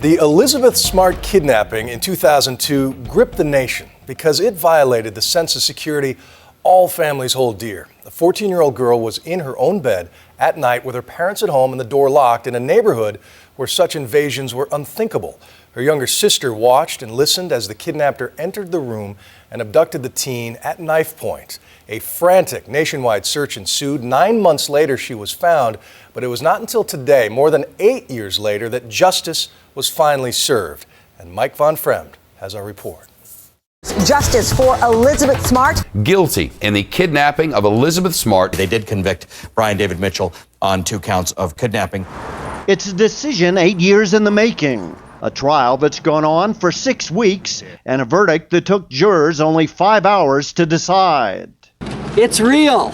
The Elizabeth Smart kidnapping in 2002 gripped the nation because it violated the sense of security all families hold dear. The 14-year-old girl was in her own bed at night with her parents at home and the door locked in a neighborhood where such invasions were unthinkable. Her younger sister watched and listened as the kidnapper entered the room and abducted the teen at knife point. A frantic nationwide search ensued. 9 months later, she was found, but it was not until today, more than 8 years later, that justice was finally served. And Mike Von Fremd has our report. Justice for Elizabeth Smart. Guilty in the kidnapping of Elizabeth Smart. They did convict Brian David Mitchell on 2 counts of kidnapping. It's a decision 8 years in the making. A trial that's gone on for 6 weeks and a verdict that took jurors only 5 hours to decide. It's real.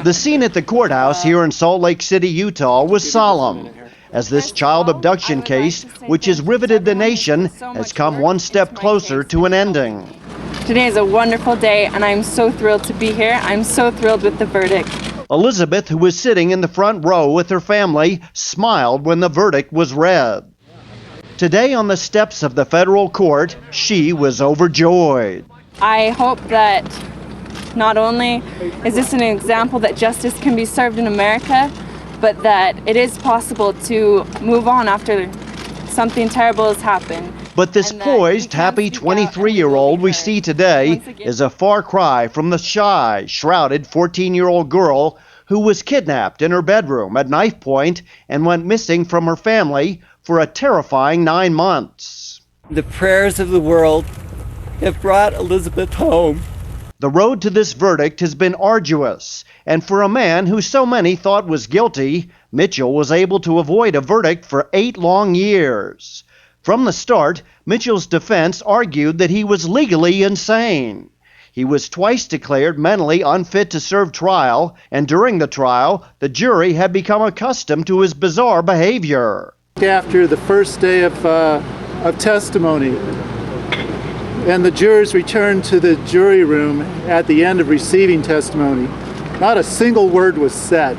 The scene at the courthouse here in Salt Lake City, Utah was solemn, as this child abduction case, which has riveted the nation, has come one step closer to an ending. Today is a wonderful day, and I'm so thrilled to be here. I'm so thrilled with the verdict. Elizabeth, who was sitting in the front row with her family, smiled when the verdict was read. Today on the steps of the federal court, she was overjoyed. I hope that not only is this an example that justice can be served in America, but that it is possible to move on after something terrible has happened. But this poised, happy 23-year-old we see today is a far cry from the shy, shrouded 14-year-old girl who was kidnapped in her bedroom at knife point and went missing from her family for a terrifying 9 months. The prayers of the world have brought Elizabeth home. The road to this verdict has been arduous, and for a man who so many thought was guilty, Mitchell was able to avoid a verdict for 8 long years. From the start, Mitchell's defense argued that he was legally insane. He was twice declared mentally unfit to serve trial, and during the trial, the jury had become accustomed to his bizarre behavior. After the first day of testimony, and the jurors returned to the jury room at the end of receiving testimony, not a single word was said,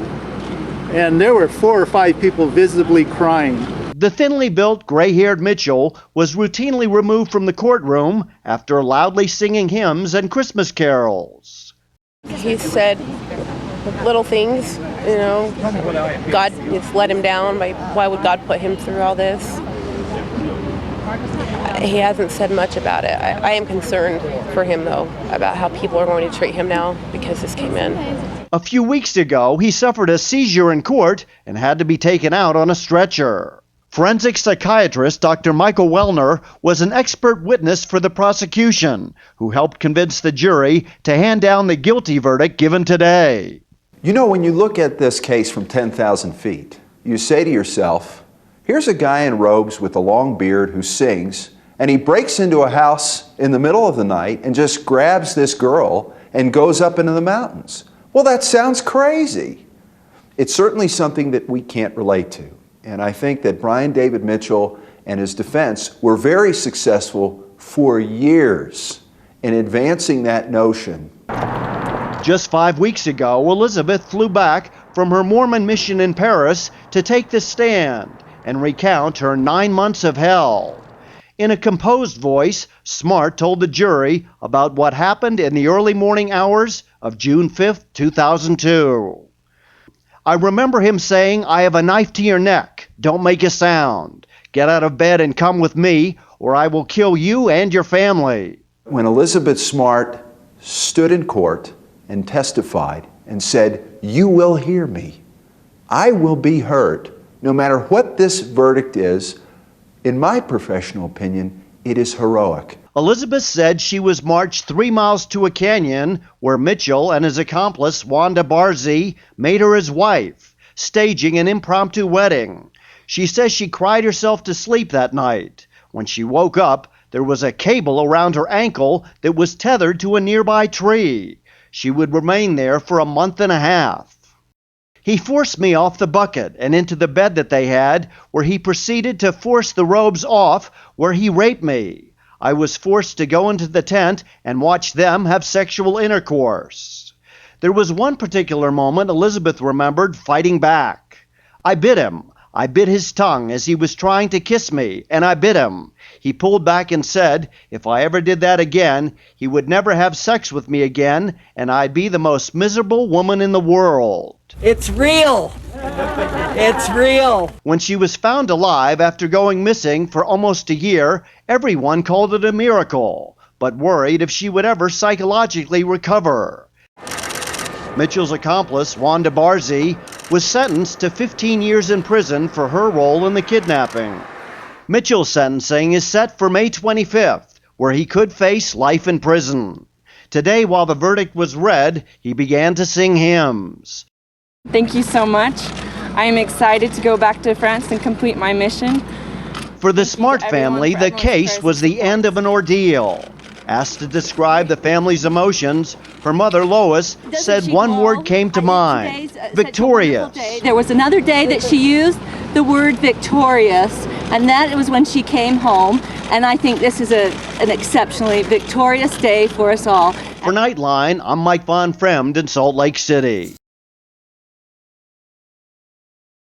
and there were 4 or 5 people visibly crying. The thinly built, gray-haired Mitchell was routinely removed from the courtroom after loudly singing hymns and Christmas carols. He said little things, God has let him down. Why would God put him through all this? He hasn't said much about it. I am concerned for him, though, about how people are going to treat him now because this came in. A few weeks ago, he suffered a seizure in court and had to be taken out on a stretcher. Forensic psychiatrist Dr. Michael Wellner was an expert witness for the prosecution who helped convince the jury to hand down the guilty verdict given today. You know, when you look at this case from 10,000 feet, you say to yourself, here's a guy in robes with a long beard who sings, and he breaks into a house in the middle of the night and just grabs this girl and goes up into the mountains. Well, that sounds crazy. It's certainly something that we can't relate to. And I think that Brian David Mitchell and his defense were very successful for years in advancing that notion. Just 5 weeks ago, Elizabeth flew back from her Mormon mission in Paris to take the stand and recount her 9 months of hell. In a composed voice, Smart told the jury about what happened in the early morning hours of June 5th, 2002. I remember him saying, "I have a knife to your neck. Don't make a sound. Get out of bed and come with me, or I will kill you and your family." When Elizabeth Smart stood in court and testified and said, "You will hear me. I will be heard. No matter what this verdict is, in my professional opinion, it is heroic." Elizabeth said she was marched 3 miles to a canyon where Mitchell and his accomplice, Wanda Barzee, made her his wife, staging an impromptu wedding. She says she cried herself to sleep that night. When she woke up, there was a cable around her ankle that was tethered to a nearby tree. She would remain there for a month and a half. He forced me off the bucket and into the bed that they had, where he proceeded to force the robes off, where he raped me. I was forced to go into the tent and watch them have sexual intercourse. There was one particular moment Elizabeth remembered fighting back. I bit him. I bit his tongue as he was trying to kiss me, and I bit him. He pulled back and said if I ever did that again, he would never have sex with me again, and I'd be the most miserable woman in the world. It's real. It's real. When she was found alive after going missing for almost a year, everyone called it a miracle, but worried if she would ever psychologically recover. Mitchell's accomplice, Wanda Barzee, was sentenced to 15 years in prison for her role in the kidnapping. Mitchell's sentencing is set for May 25th, where he could face life in prison. Today, while the verdict was read, he began to sing hymns. Thank you so much. I am excited to go back to France and complete my mission. For the Smart family, the case was the end of an ordeal. Asked to describe the family's emotions, her mother, Lois, said one word came to mind: victorious. There was another day that she used the word victorious, and that was when she came home. And I think this is an exceptionally victorious day for us all. For Nightline, I'm Mike Von Fremd in Salt Lake City.